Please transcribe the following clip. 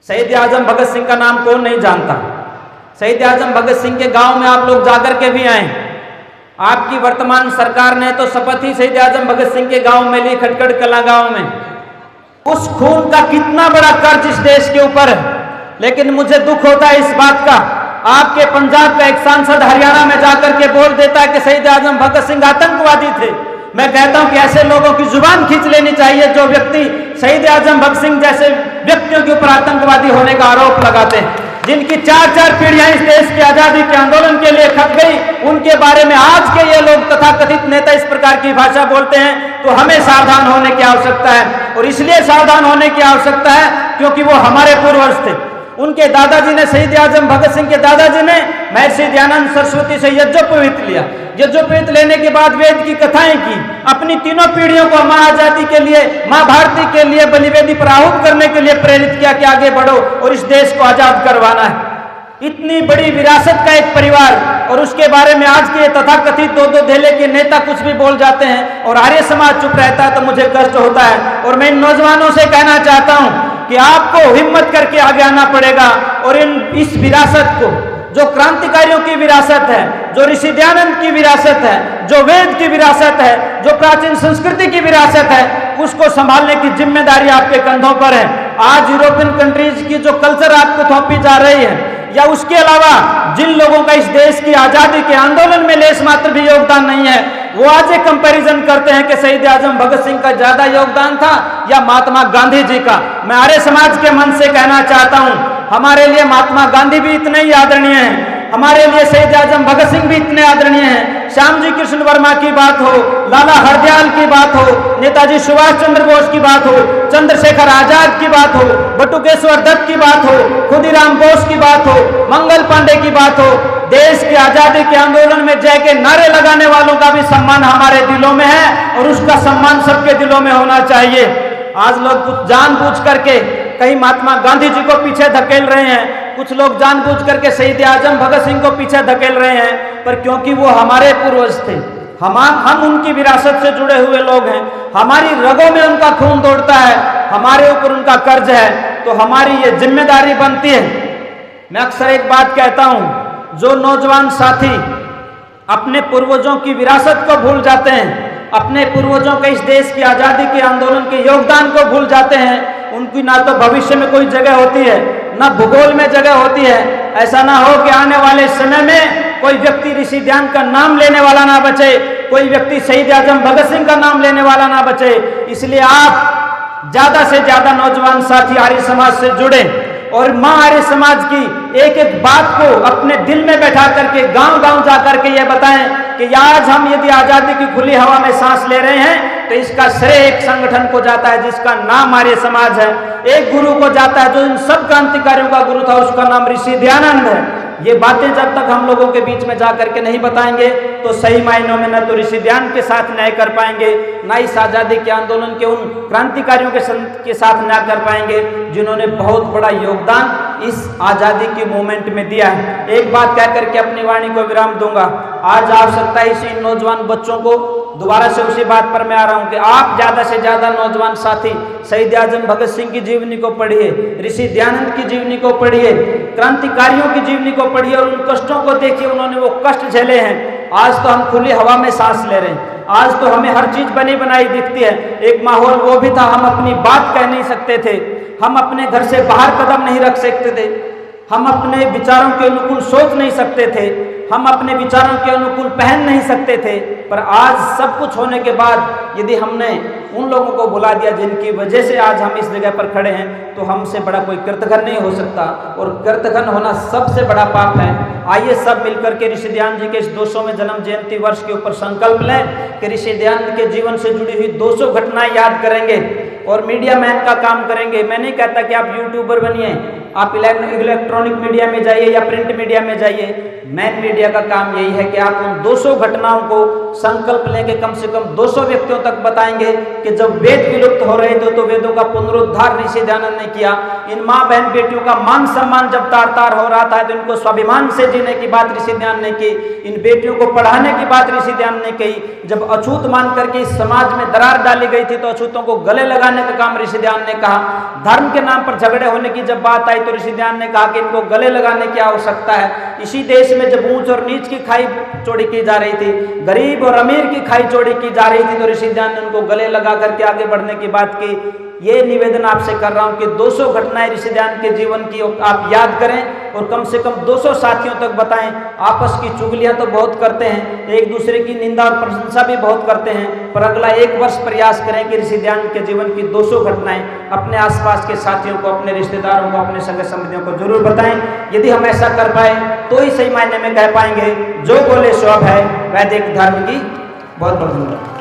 शहीद आजम भगत सिंह का नाम कौन नहीं जानता। शहीद आजम भगत सिंह के गांव में आप लोग जाकर के भी आए। आपकी वर्तमान सरकार ने तो शपथ ही शहीद आजम भगत सिंह के गांव में ली, खटखड़ कला गांव में। उस खून का कितना बड़ा कर्ज इस देश के ऊपर है। लेकिन मुझे दुख होता है इस बात का, आपके पंजाब का एक सांसद हरियाणा में जाकर के बोल देता है कि शहीद आजम भगत सिंह आतंकवादी थे। मैं कहता हूं कि ऐसे लोगों की जुबान खींच लेनी चाहिए जो व्यक्ति शहीद आजम भगत सिंह जैसे व्यक्तियों के ऊपर आतंकवादी होने का आरोप लगाते हैं, जिनकी 4-4 पीढ़ियां इस देश की आजादी के आंदोलन के लिए खप गई। उनके बारे में आज के ये लोग तथाकथित नेता इस प्रकार की भाषा बोलते हैं, तो हमें सावधान होने की आवश्यकता है। और इसलिए सावधान होने की आवश्यकता है क्योंकि वो हमारे पूर्वज थे। उनके दादाजी ने, शहीद आजम भगत सिंह के दादाजी ने महर्षि दयानंद सरस्वती से यज्ञोपवीत लिया। यज्ञोपवीत लेने के बाद वेद की कथाएं की, अपनी तीनों पीढ़ियों को मां आजादी के लिए, मां भारती के लिए बलिवेदी पर आहूत करने के लिए प्रेरित किया कि आगे बढ़ो और इस देश को आजाद करवाना है। इतनी बड़ी विरासत का एक परिवार, और उसके बारे में आज के तथाकथित दो धेले के नेता कुछ भी बोल जाते हैं और आर्य समाज चुप रहता है, तो मुझे कष्ट होता है। और मैं इन नौजवानों से कहना चाहता हूं कि आपको हिम्मत करके आगे आना पड़ेगा और इस विरासत को, जो क्रांतिकारियों की विरासत है, जो ऋषि दयानंद की विरासत है, जो वेद की विरासत है, जो प्राचीन संस्कृति की विरासत है, उसको संभालने की जिम्मेदारी आपके कंधों पर है। आज यूरोपियन कंट्रीज की जो कल्चर आपको थोपी जा रही है, या उसके अलावा जिन लोगों का इस देश की आजादी के आंदोलन में लेस मात्र भी योगदान नहीं है, वो आज एक कंपैरिजन करते हैं कि शहीद आजम भगत सिंह का ज्यादा योगदान था या महात्मा गांधी जी का। मैं आर्य समाज के मन से कहना चाहता हूं, हमारे लिए महात्मा गांधी भी इतने ही आदरणीय हैं, हमारे लिए शहीद आजम भगत सिंह भी इतने आदरणीय हैं। श्याम जी कृष्ण वर्मा की बात हो, लाला हरदयाल की बात हो, नेताजी सुभाष चंद्र बोस की बात हो, चंद्रशेखर आजाद की बात हो, बटुकेश्वर दत्त की बात हो, खुदीराम बोस की बात हो, मंगल पांडे की बात हो, देश की आजादी के आंदोलन में जय के नारे लगाने वालों का भी सम्मान हमारे दिलों में है और उसका सम्मान सबके दिलों में होना चाहिए। आज लोग कुछ जानबूझ करके कहीं महात्मा गांधी जी को पीछे धकेल रहे हैं, कुछ लोग जानबूझ करके शहीद आजम भगत सिंह को पीछे धकेल रहे हैं, पर क्योंकि वो हमारे पूर्वज थे, हम उनकी विरासत से जुड़े हुए लोग हैं, हमारी रगों में उनका खून दौड़ता है, हमारे ऊपर उनका कर्ज है, तो हमारी ये जिम्मेदारी बनती है। मैं अक्सर एक बात कहता हूं, जो नौजवान साथी अपने पूर्वजों की विरासत को भूल जाते हैं, अपने पूर्वजों के इस देश की आजादी के आंदोलन के योगदान को भूल जाते हैं, उनकी ना तो भविष्य में कोई जगह होती है, ना भूगोल में जगह होती है। ऐसा ना हो कि आने वाले समय में कोई व्यक्ति ऋषि दयानंद का नाम लेने वाला ना बचे, कोई व्यक्ति शहीद आजम भगत सिंह का नाम लेने वाला ना बचे। इसलिए आप ज्यादा से ज्यादा नौजवान साथी आर्य समाज से जुड़े और मां आर्य समाज की एक एक बात को अपने दिल में बैठा करके गांव-गांव जा करके ये बताएं कि आज हम यदि आजादी की खुली हवा में सांस ले रहे हैं, तो इसका श्रेय एक संगठन को जाता है जिसका नाम आर्य समाज है, एक गुरु को जाता है जो इन सब क्रांतिकारियों का गुरु था, उसका नाम ऋषि दयानंद है। ये बातें जब तक हम लोगों के बीच में जा करके नहीं बताएंगे, तो सही मायनों में न तो ऋषि दयानंद के साथ न्याय कर पाएंगे, ना इस आजादी के आंदोलन के उन क्रांतिकारियों के साथ न्याय कर पाएंगे जिन्होंने बहुत बड़ा योगदान इस आजादी के मूवमेंट में दिया है। एक बात कह करके अपनी वाणी को विराम दूंगा। आज आवश्यकता है इन नौजवान बच्चों को, दोबारा से उसी बात पर मैं आ रहा हूं कि आप ज्यादा से ज्यादा नौजवान साथी शहीद आजम भगत सिंह की जीवनी को पढ़िए, ऋषि दयानंद की जीवनी को पढ़िए, क्रांतिकारियों की जीवनी को पढ़िए और उन कष्टों को देखिए, उन्होंने वो कष्ट झेले हैं। आज तो हम खुली हवा में सांस ले रहे हैं, आज तो हमें हर चीज बनी बनाई दिखती है। एक माहौल वो भी था, हम अपनी बात कह नहीं सकते थे, हम अपने घर से बाहर कदम नहीं रख सकते थे, हम अपने विचारों के अनुकूल सोच नहीं सकते थे, हम अपने विचारों के अनुकूल पहन नहीं सकते थे। पर आज सब कुछ होने के बाद यदि हमने उन लोगों को भुला दिया जिनकी वजह से आज हम इस जगह पर खड़े हैं, तो हमसे बड़ा कोई कृतघ्न नहीं हो सकता, और कृतघ्न होना सबसे बड़ा पाप है। आइए सब मिलकर के ऋषि दयानंद जी के इस 200वें जन्म जयंती वर्ष के ऊपर संकल्प लें कि ऋषि दयानंद के जीवन से जुड़ी हुई 200 घटनाएं याद करेंगे और मीडिया मैन का काम करेंगे। मैं नहीं कहता कि आप यूट्यूबर बनिए, आप इलेक्ट्रॉनिक मीडिया में जाइए या प्रिंट मीडिया में जाइए, मैन मीडिया का काम यही है कि आप उन 200 घटनाओं को संकल्प लेंगे, कम से कम 200 व्यक्तियों तक बताएंगे कि जब वेद विलुप्त हो रहे थे तो वेदों का पुनरुद्धार ऋषि दयानंद ने किया। इन माँ बहन बेटियों का मान सम्मान जब तार तार हो रहा था तो इनको स्वाभिमान से जीने की बात ऋषि दयानंद ने की। इन बेटियों को पढ़ाने की बात ऋषि दयानंद ने कही। जब अछूत मान करके इस समाज में दरार डाली गई थी तो अछूतों को गले लगाने का काम ऋषि दयानंद ने कहा। धर्म के नाम पर झगड़े होने की जब बात आई तो ऋषि दयानंद ने कहा कि इनको गले लगाने की आवश्यकता है। इसी देश में जब ऊंच और नीच की खाई चौड़ी की जा रही थी, गरीब और अमीर की खाई चौड़ी की जा रही थी, तो ऋषि दयानंद ने उनको गले लगा करके आगे बढ़ने की बात की। ये निवेदन आपसे कर रहा हूं कि 200 घटनाएं ऋषि दयानंद के जीवन की आप याद करें और कम से कम 200 साथियों तक बताएं। आपस की चुगलियां तो बहुत करते हैं, एक दूसरे की निंदा और प्रशंसा भी बहुत करते हैं, पर अगला 1 वर्ष प्रयास करें कि ऋषि दयानंद के जीवन की 200 घटनाएं अपने आसपास के साथियों को, अपने रिश्तेदारों को, अपने संग संबंधियों को जरूर बताएं। यदि हम ऐसा कर पाए तो ही सही मायने में कह पाएंगे जो बोले सो अब है वैदिक धर्म की। बहुत बहुत धन्यवाद।